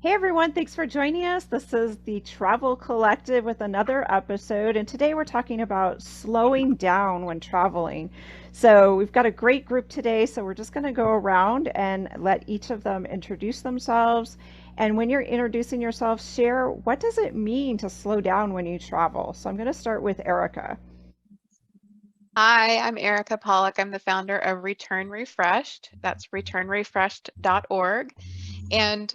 Hey everyone, thanks for joining us. This is the Travel Collective with another episode, and today we're talking about slowing down when traveling. So, we've got a great group today, so we're just going to go around and let each of them introduce themselves. And when you're introducing yourself, share what does it mean to slow down when you travel. So, I'm going to start with Erica. Hi, I'm Erica Pollock. I'm the founder of Return Refreshed. That's returnrefreshed.org. And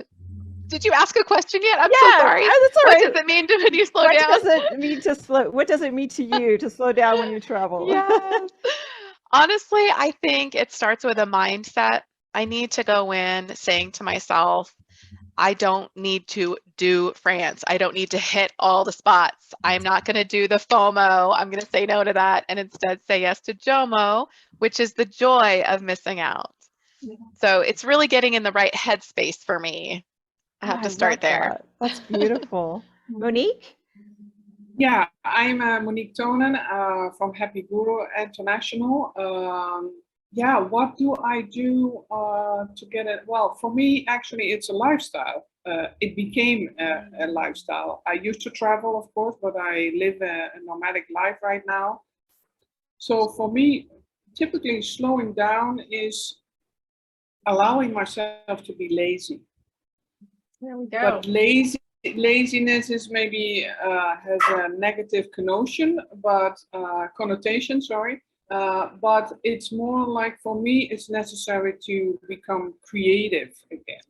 did you ask a question yet? I'm so Yeah, sorry. that's all What right. does it mean to when you slow What down? does it mean to slow? What does it mean to you to slow down when you travel? Yes. Honestly, I think it starts with a mindset. I need to go in saying to myself, I don't need to do France. I don't need to hit all the spots. I'm not going to do the FOMO. I'm going to say no to that and instead say yes to JOMO, which is the joy of missing out. So it's really getting in the right headspace for me. I Oh, have I to start love there. that. That's beautiful. Monique? Yeah, I'm Moonique Toonen from Happy Guru International. Yeah, what do I do to get it? Well, for me, actually, it's a lifestyle. It became a lifestyle. I used to travel, of course, but I live a nomadic life right now. So for me, typically slowing down is allowing myself to be lazy. There we go. But laziness is maybe has a negative connotation. Sorry, but it's more like for me, it's necessary to become creative again.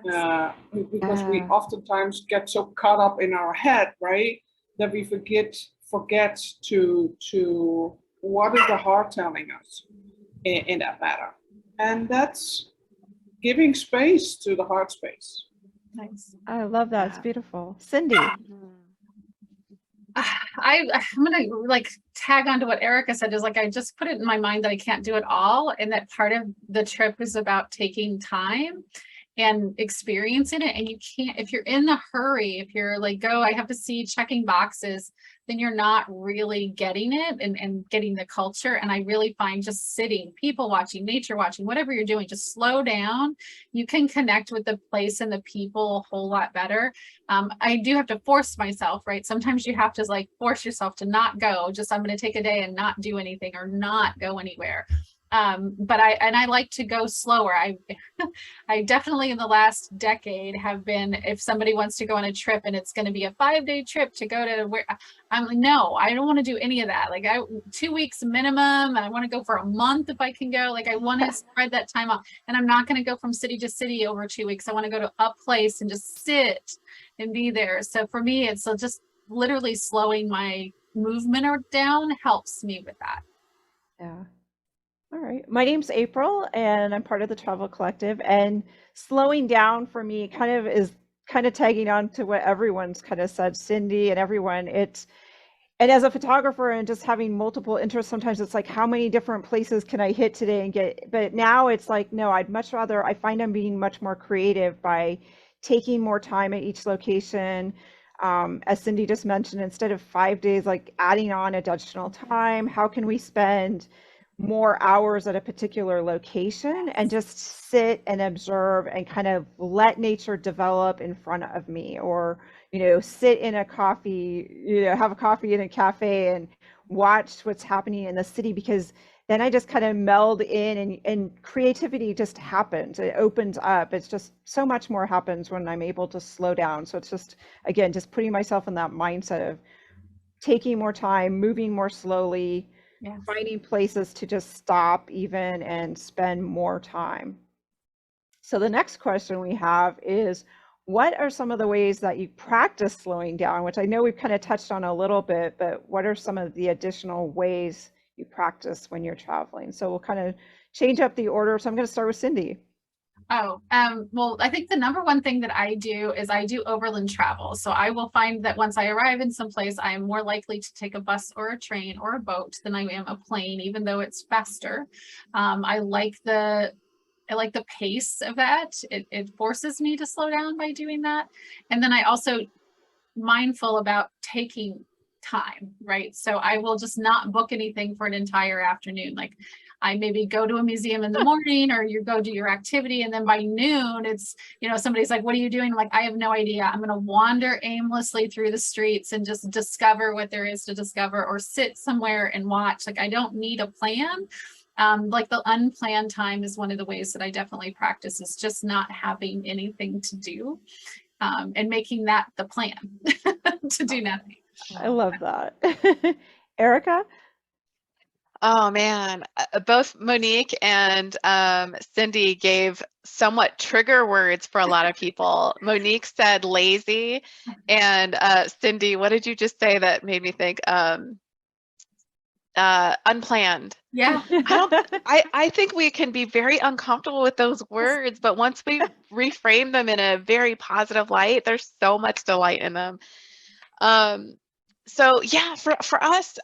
Yes. Because we Yeah. oftentimes get so caught up in our head, right, that we forget to what is the heart telling us in that matter, and that's giving space to the heart space. Nice. I love that. It's Yeah. beautiful. Cindy. I'm gonna like tag on to what Erica said, is like I just put it in my mind that I can't do it all, and that part of the trip is about taking time and experiencing it. And you can't, if you're in a hurry, if you're like, go, I have to see, checking boxes, then you're not really getting it and getting the culture. And I really find just sitting, people watching, nature watching, whatever you're doing, just slow down. You can connect with the place and the people a whole lot better. I do have to force myself, right? Sometimes you have to like force yourself to not go, just I'm going to take a day and not do anything or not go anywhere. But I like to go slower. I definitely in the last decade have been, if somebody wants to go on a trip and it's going to be a 5-day trip to go to where, I'm like, no, I don't want to do any of that. Like 2 weeks minimum. I want to go for a month if I can go. Like I want to spread that time out, and I'm not going to go from city to city over 2 weeks. I want to go to a place and just sit and be there. So for me, it's just literally slowing my movement or down helps me with that. Yeah. All right. My name's April, and I'm part of the Travel Collective. And slowing down for me kind of is kind of tagging on to what everyone's kind of said, Cindy and everyone. And as a photographer and just having multiple interests, sometimes it's like, how many different places can I hit today and get? But now it's like, no, I'd much rather, I find I'm being much more creative by taking more time at each location. As Cindy just mentioned, instead of 5 days, like adding on additional time, how can we spend more hours at a particular location and just sit and observe and kind of let nature develop in front of me, or sit in a coffee, have a coffee in a cafe and watch what's happening in the city, because then I just kind of meld in, and creativity just happens. It opens up. It's just so much more happens when I'm able to slow down. So it's just, again, just putting myself in that mindset of taking more time, moving more slowly, Yes. finding places to just stop even and spend more time. So the next question we have is, what are some of the ways that you practice slowing down, which I know we've kind of touched on a little bit, but what are some of the additional ways you practice when you're traveling? So we'll kind of change up the order. So I'm going to start with Cindy. Well, I think the number one thing that I do is I do overland travel. So I will find that once I arrive in some place, I am more likely to take a bus or a train or a boat than I am a plane, even though it's faster. I like the pace of that. It forces me to slow down by doing that. And then I also mindful about taking time, right? So I will just not book anything for an entire afternoon. Like I maybe go to a museum in the morning, or you go do your activity, and then by noon it's, you know, somebody's like, what are you doing? I'm like, I have no idea. I'm going to wander aimlessly through the streets and just discover what there is to discover, or sit somewhere and watch. Like, I don't need a plan. Like the unplanned time is one of the ways that I definitely practice, is just not having anything to do, and making that the plan to do nothing. I love that. Erica? Oh man, both Monique and Cindy gave somewhat trigger words for a lot of people. Monique said lazy, and Cindy, what did you just say that made me think unplanned? Yeah. I think we can be very uncomfortable with those words, but once we reframe them in a very positive light, there's so much delight in them. So yeah, for us,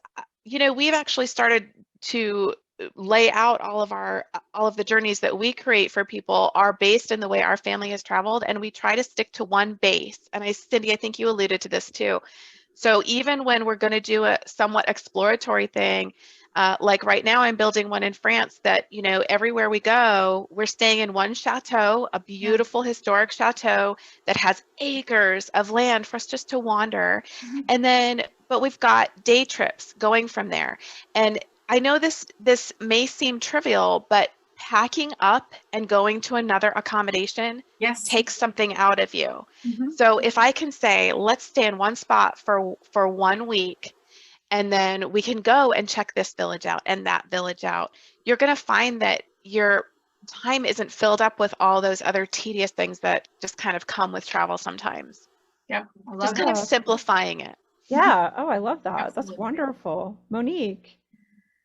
you know, we've actually started to lay out all of the journeys that we create for people are based in the way our family has traveled, and we try to stick to one base. And Cindy, I think you alluded to this too. So even when we're going to do a somewhat exploratory thing, like right now I'm building one in France that, you know, everywhere we go, we're staying in one chateau, a beautiful historic chateau that has acres of land for us just to wander. And then, but we've got day trips going from there. And I know this may seem trivial, but packing up and going to another accommodation takes something out of you. So if I can say, let's stay in one spot for 1 week, and then we can go and check this village out and that village out, you're going to find that your time isn't filled up with all those other tedious things that just kind of come with travel sometimes. Yep. I love just kind of simplifying it. Yeah. Oh, I love that. Absolutely. That's wonderful. Monique?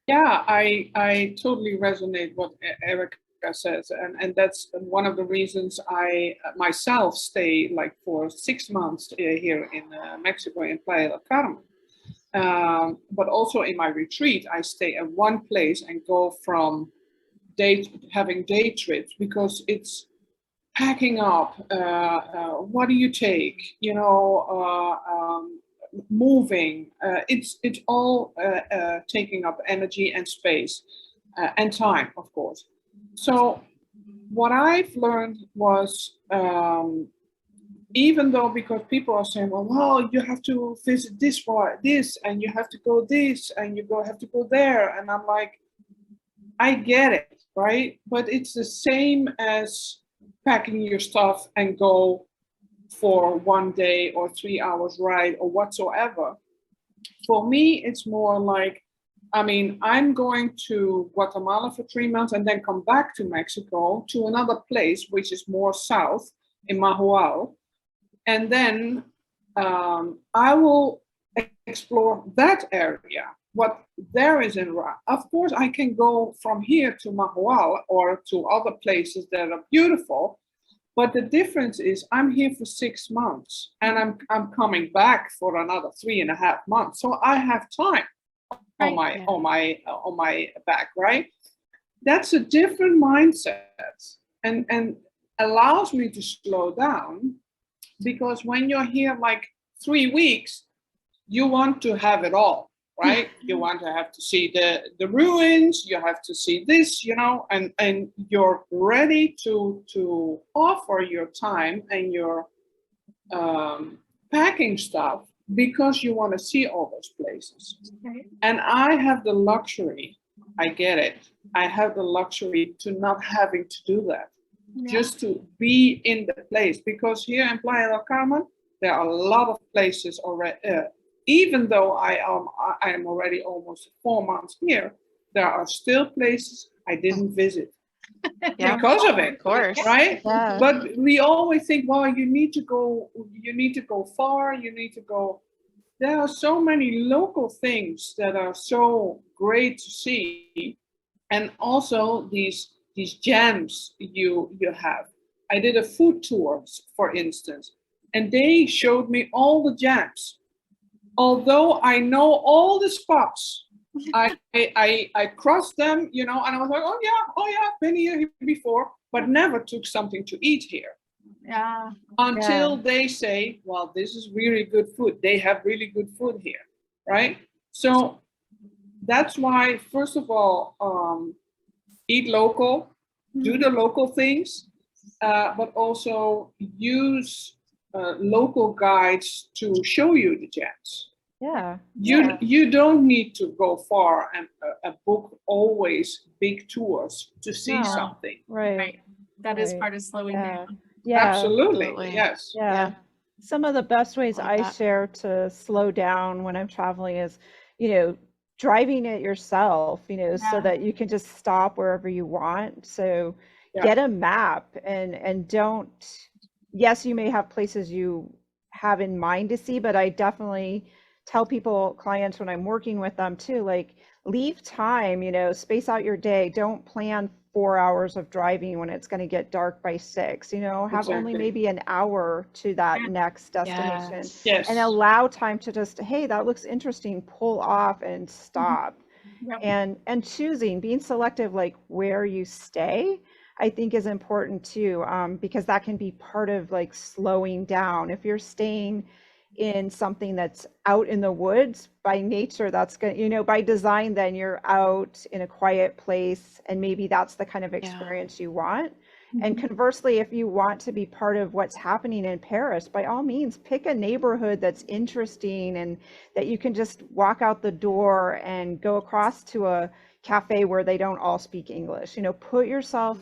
Yeah, I totally resonate what Erica says, and that's one of the reasons I myself stay like for 6 months here in Mexico in Playa del Carmen. But also in my retreat, I stay at one place and go from having day trips, because it's packing up. What do you take? You know, moving. It's all taking up energy and space and time, of course. So what I've learned was, even though, because people are saying, well, you have to visit this for this, and you have to go this, and have to go there, and I'm like, I get it, right? But it's the same as packing your stuff and go for 1 day or 3 hours ride or whatsoever. For me, it's more like, I mean, I'm going to Guatemala for 3 months and then come back to Mexico to another place, which is more south in Mahual. And then I will explore that area, what there is in Ra. Of course, I can go from here to Mahual or to other places that are beautiful. But the difference is I'm here for 6 months and I'm coming back for another 3.5 months. So I have time on my back, right? That's a different mindset and allows me to slow down, because when you're here like 3 weeks, you want to have it all, right? You want to have to see the ruins, you have to see this, you know, and you're ready to offer your time and your packing stuff because you want to see all those places. Right. And I have the luxury, I get it, I have the luxury to not having to do that. Yeah. Just to be in the place, because here in Playa del Carmen, there are a lot of places already. Even though I am already almost 4 months here, there are still places I didn't visit because of it. Of course, right? Yeah. But we always think, well, you need to go far. You need to go. There are so many local things that are so great to see, and also these gems you have. I did a food tour, for instance, and they showed me all the gems. Although I know all the spots, I crossed them, you know, and I was like, oh yeah, I've been here before, but never took something to eat here. Yeah. Until they say, well, this is really good food. They have really good food here, right? So that's why, first of all, eat local, do the local things, but also use local guides to show you the gems. Yeah. You don't need to go far and book always big tours to see No. something. Right. Right. That is Right. part of slowing Yeah. down. Yeah. Absolutely. Absolutely. Yes. Yeah. Some of the best ways Love I that. share to slow down when I'm traveling is, driving it yourself, so Yeah. that you can just stop wherever you want. So Yeah. get a map and don't, yes, you may have places you have in mind to see, but I definitely tell clients when I'm working with them too, like leave time, space out your day. Don't plan 4 hours of driving when it's going to get dark by 6, have only Exactly. maybe an hour to that Yeah. next destination. Yes. Yes. And allow time to just, hey, that looks interesting, pull off and stop. Yep. And being selective, like where you stay, I think is important too, because that can be part of like slowing down. If you're staying in something that's out in the woods by nature, that's going, by design, then you're out in a quiet place, and maybe that's the kind of experience you want. And conversely, if you want to be part of what's happening in Paris, by all means, pick a neighborhood that's interesting and that you can just walk out the door and go across to a cafe where they don't all speak English. Put yourself,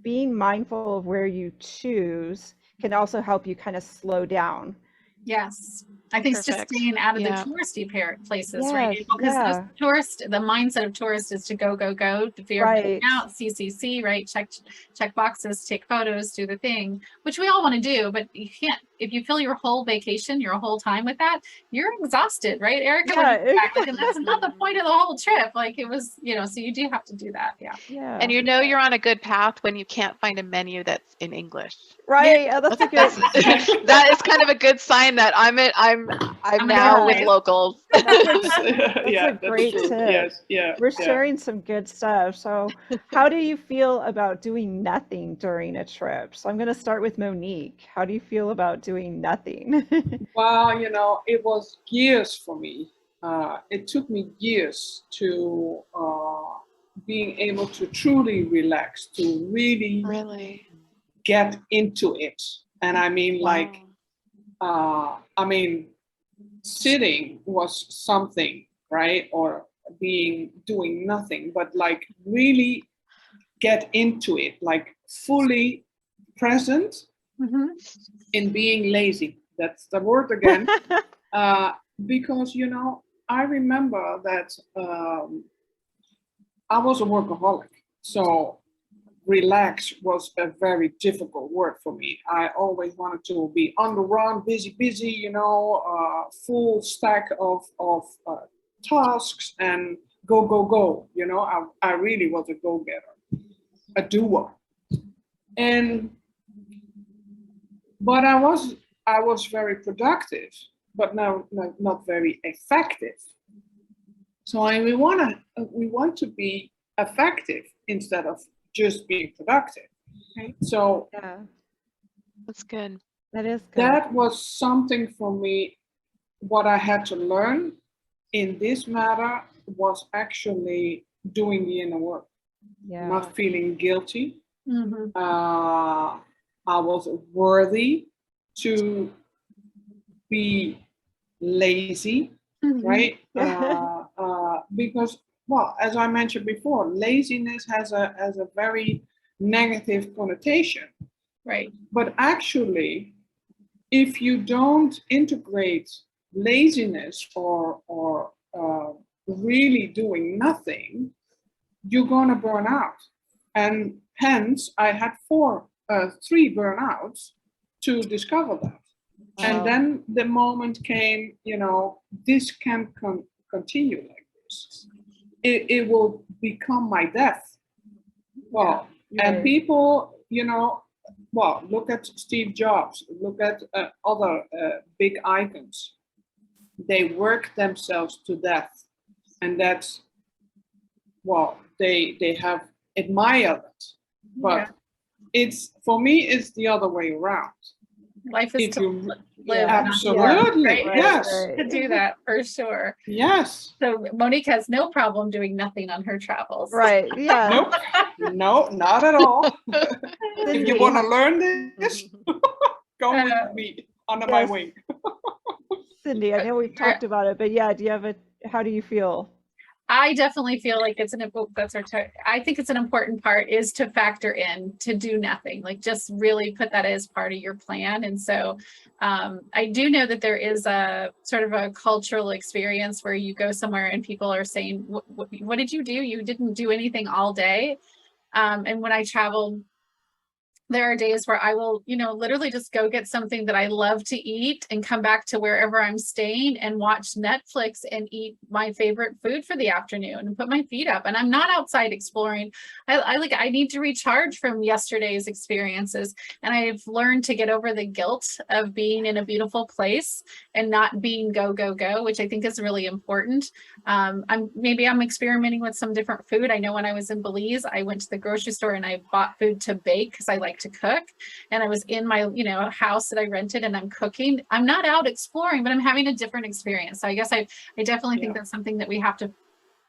being mindful of where you choose can also help you kind of slow down. Yes. I think it's just Perfect. staying out of Yeah. the touristy places, right? Yes, Because yeah. the mindset of tourists is to go, the fear of missing Right. out, CCC, right? Check boxes, take photos, do the thing, which we all want to do, but you can't, if you fill your whole vacation, your whole time with that, you're exhausted, right, Erica? Yeah. And that's not the point of the whole trip. Like it was, so you do have to do that. Yeah. Yeah. And you're on a good path when you can't find a menu that's in English. Right. Oh, that's a good. That is kind of a good sign that I'm now with guide. locals. That's Yeah, a great true. tip. Yes. Yeah. We're yeah. sharing some good stuff. So how do you feel about doing nothing during a trip? So I'm going to start with Monique. How do you feel about doing nothing? Well, it was years for me. It took me years to being able to truly relax, to really Really? get into it. And I mean, Wow. sitting was something, right? Or doing nothing, but like really get into it, like fully present in being lazy. That's the word again. Because, I remember that I was a workaholic. So relax was a very difficult word for me. I always wanted to be on the run, busy, full stack of tasks and go, go, go. I really was a go-getter, a doer. But I was very productive, but now not very effective. So we want to be effective instead of just being productive. Right. So Yeah, That's good. that is good. that was something for me. What I had to learn in this matter was actually doing the inner work, Yeah. not feeling guilty. Mhm. I was worthy to be lazy, right? Because, well, as I mentioned before, laziness has a very negative connotation. Right. But actually, if you don't integrate laziness or really doing nothing, you're gonna burn out. And hence, I had 3 burnouts to discover that. And Wow. then the moment came, this can't continue like this. It will become my death. Well, and Right. people, well, look at Steve Jobs, look at other big icons. They work themselves to death. And that's, well, they have admired it. But for me, it's the other way around. Life is live. Yeah. not work, Absolutely, right? yes. To do that for sure. Yes. So Monique has no problem doing nothing on her travels. Right. Yeah. Nope. No, not at all. If Cindy, you want to learn this, go Uh, with me under my yes. wing. Cindy, I know we've talked about it, but yeah, do you have how do you feel? I definitely feel like it's I think it's an important part is to factor in to do nothing, like just really put that as part of your plan. And so I do know that there is a sort of a cultural experience where you go somewhere and people are saying, what did you do? You didn't do anything all day. And when I traveled, there are days where I will, literally just go get something that I love to eat and come back to wherever I'm staying and watch Netflix and eat my favorite food for the afternoon and put my feet up. And I'm not outside exploring. I need to recharge from yesterday's experiences. And I've learned to get over the guilt of being in a beautiful place and not being go, go, go, which I think is really important. I'm experimenting with some different food. I know when I was in Belize, I went to the grocery store and I bought food to bake because I like to cook. And I was in my, house that I rented and I'm cooking. I'm not out exploring, but I'm having a different experience. So I guess I definitely think that's something that we have to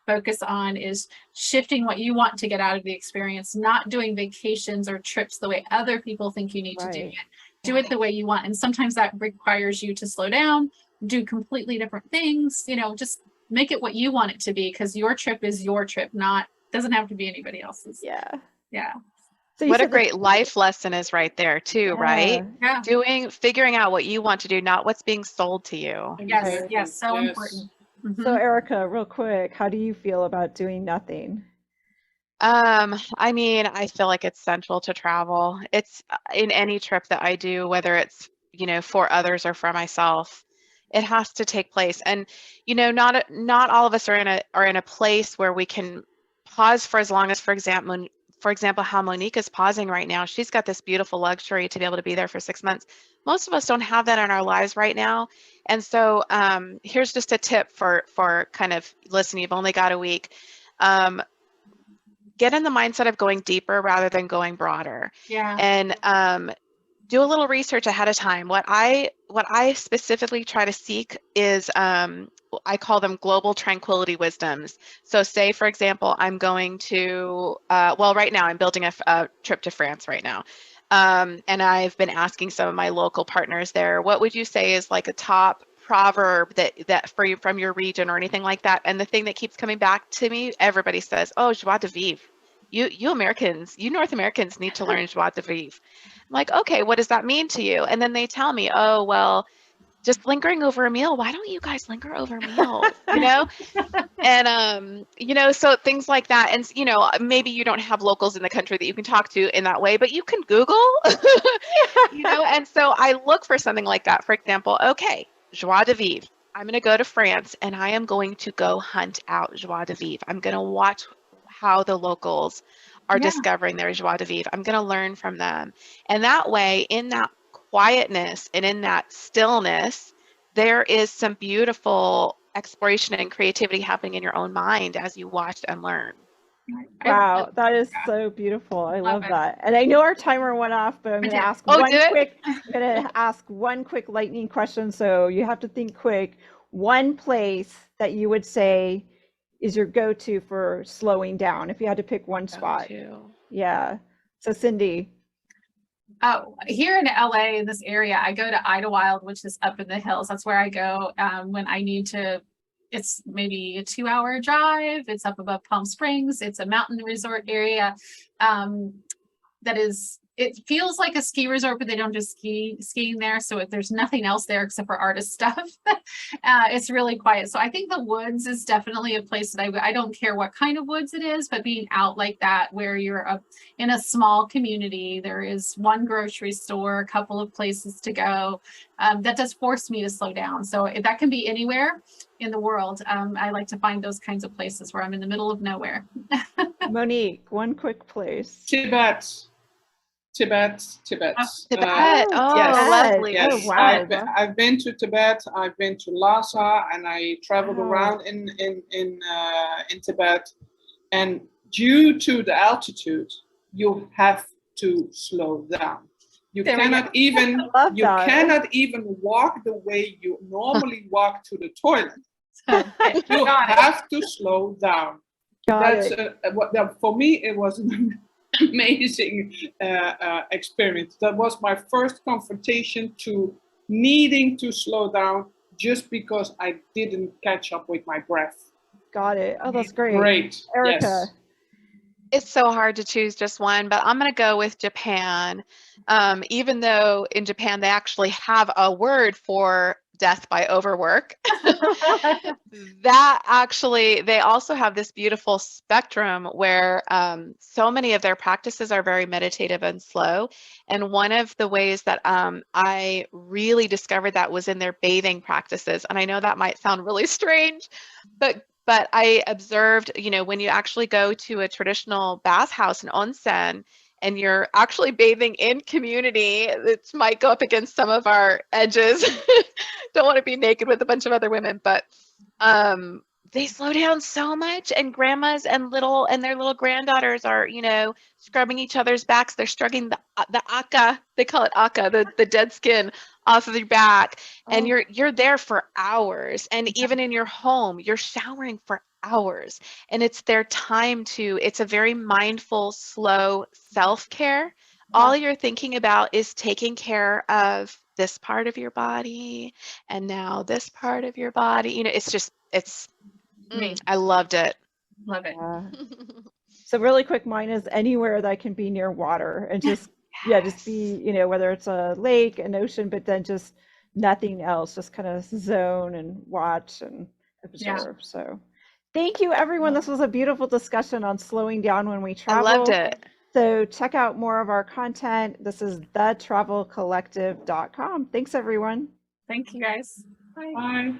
focus on is shifting what you want to get out of the experience, not doing vacations or trips the way other people think you need to do it. Do it the way you want. And sometimes that requires you to slow down, do completely different things, just make it what you want it to be because your trip is your trip, doesn't have to be anybody else's. Yeah. Yeah. So what a great life lesson is right there too, right? Yeah. Figuring out what you want to do, not what's being sold to you. Yes. Yes. So important. Mm-hmm. So Erica, real quick, how do you feel about doing nothing? I feel like it's central to travel. It's in any trip that I do, whether it's, for others or for myself, it has to take place. And, not all of us are in a place where we can pause for as long as, for example, how Monique is pausing right now. She's got this beautiful luxury to be able to be there for 6 months. Most of us don't have that in our lives right now. And so here's just a tip for kind of, listen, you've only got a week. Get in the mindset of going deeper rather than going broader. Yeah. And do a little research ahead of time. What I specifically try to seek is I call them global tranquility wisdoms. So say, for example, I'm going to, right now I'm building a trip to France right now. And I've been asking some of my local partners there, what would you say is like a top proverb that for you from your region or anything like that? And the thing that keeps coming back to me, everybody says, oh, joie de vivre. You Americans, you North Americans need to learn joie de vivre. I'm like, okay, what does that mean to you? And then they tell me, oh, well, just lingering over a meal. Why don't you guys linger over meals? And, so things like that. And, maybe you don't have locals in the country that you can talk to in that way, but you can Google, and so I look for something like that. For example, okay, joie de vivre. I'm going to go to France and I am going to go hunt out joie de vivre. I'm going to watch how the locals are discovering their joie de vivre. I'm going to learn from them. And that way, in that quietness and in that stillness, there is some beautiful exploration and creativity happening in your own mind as you watch and learn. Wow, that is so beautiful. I love that. And I know our timer went off, but I'm going to ask one quick lightning question. So you have to think quick. One place that you would say is your go-to for slowing down if you had to pick one spot. Yeah. So Cindy. Oh, here in LA, in this area, I go to Idlewild, which is up in the hills. That's where I go when I need to. It's maybe a 2-hour drive. It's up above Palm Springs. It's a mountain resort area. It feels like a ski resort, but they don't just skiing there. So there's nothing else there except for artist stuff. It's really quiet. So I think the woods is definitely a place that I don't care what kind of woods it is, but being out like that, where you're in a small community, there is one grocery store, a couple of places to go. That does force me to slow down. So that can be anywhere in the world. I like to find those kinds of places where I'm in the middle of nowhere. Monique, one quick place. Tibet. Yes. Lovely. Yes. Oh, wow. I've been to Tibet. I've been to Lhasa, and I traveled around in Tibet. And due to the altitude, you have to slow down. You There we cannot go. even Love you that. cannot even walk the way you normally walk to the toilet. You Got it. have to slow down. Got That's it. for me. It was an amazing experience. That was my first confrontation to needing to slow down just because I didn't catch up with my breath. Got it. Oh, that's great. Great. Erica. Yes. It's so hard to choose just one, but I'm going to go with Japan. Even though in Japan they actually have a word for death by overwork, that actually, they also have this beautiful spectrum where so many of their practices are very meditative and slow. And one of the ways that I really discovered that was in their bathing practices. And I know that might sound really strange, but I observed, you know, when you actually go to a traditional bathhouse in onsen and you're actually bathing in community, it might go up against some of our edges. Don't want to be naked with a bunch of other women, but they slow down so much, and grandmas and their little granddaughters are, you know, scrubbing each other's backs. They're scrubbing the aka, they call it aka, the dead skin off of your back, and Oh, you're there for hours. And even in your home, you're showering for hours, and it's their time to. It's a very mindful, slow self-care. All you're thinking about is taking care of this part of your body, and now this part of your body. You know, it's Me. I loved it. Love it. yeah. So really quick, mine is anywhere that can be near water and just, yeah, just be, you know, whether it's a lake, an ocean, but then just nothing else, just kind of zone and watch and Yeah. observe. So thank you, everyone. This was a beautiful discussion on slowing down when we I travel. loved it. So check out more of our content. This is thetravelcollective.com. Thanks, everyone. Thank you guys. Bye. Bye.